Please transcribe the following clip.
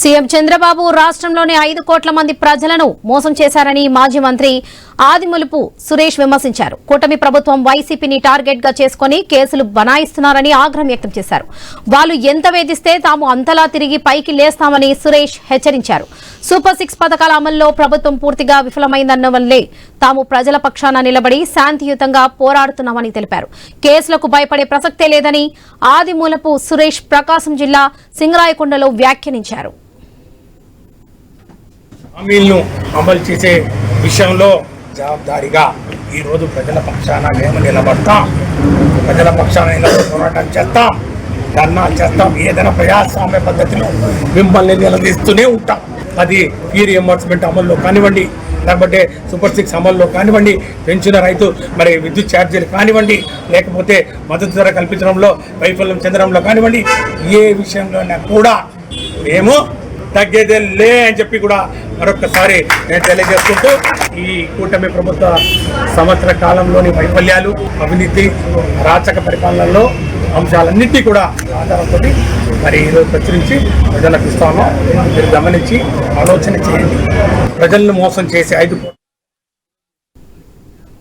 CM Chandrababu రాష్ట్రంలోని 5 కోట్ల మంది ప్రజలను మోసం చేశారని మాజీ మంత్రి ఆదిమూలపు సురేష్ విమర్శించారు. కూటమి ప్రభుత్వం వైసీపీని టార్గెట్ గా చేసుకుని కేసులు బనాయిస్తున్నారని ఆగ్రహం వ్యక్తం చేశారు. వాళ్ళు ఎంత వేధిస్తే తాము అంతలా తిరిగి పైకి లేస్తామని సురేష్ హెచ్చరించారు. సూపర్ 6 పథకాల అమల్లో ప్రభుత్వం పూర్తిగా విఫలమైందన్న వల్లే తాము ప్రజల పక్షాన నిలబడి శాంతియుతంగా పోరాడుతున్నామని తెలిపారు. కేసులకు భయపడే ప్రసక్తే లేదని ఆదిమూలపు సురేష్ ప్రకాశం జిల్లా సింగరాయకొండలో వ్యాఖ్యానించారు. హామీలను అమలు చేసే విషయంలో జవాబుదారీగా ఈరోజు ప్రజల పక్షాన మేము నిలబడతాం. ప్రజల పక్షాన పోరాటం చేస్తాం, ధర్నా చేస్తాం. ఏదైనా ప్రజాస్వామ్య పద్ధతిలో మిమ్మల్ని నిలదీస్తూనే ఉంటాం. అది ఫీ రియంబర్స్మెంట్ అమల్లో కానివ్వండి, లేకపోతే సూపర్ 6 అమల్లో కానివ్వండి, పెంచిన రైతు విద్యుత్ ఛార్జీలు కానివ్వండి, లేకపోతే మద్దతు ధర కల్పించడంలో వైఫల్యం చెందడంలో కానివ్వండి, ఏ విషయంలోనే కూడా మేము తగ్గేదే లే అని చెప్పి కూడా మరొకసారి నేను తెలియజేసుకుంటూ ఈ కూటమి ప్రభుత్వ సంవత్సర కాలంలోని వైఫల్యాలు, అవినీతి, అరాచక పరిపాలనలో అంశాలన్నింటినీ కూడా ఆధారంతో ఈరోజు ప్రచురించి ప్రజలకు ఇస్తాను. మీరు గమనించి ఆలోచన చేయండి. ప్రజలను మోసం చేసి 5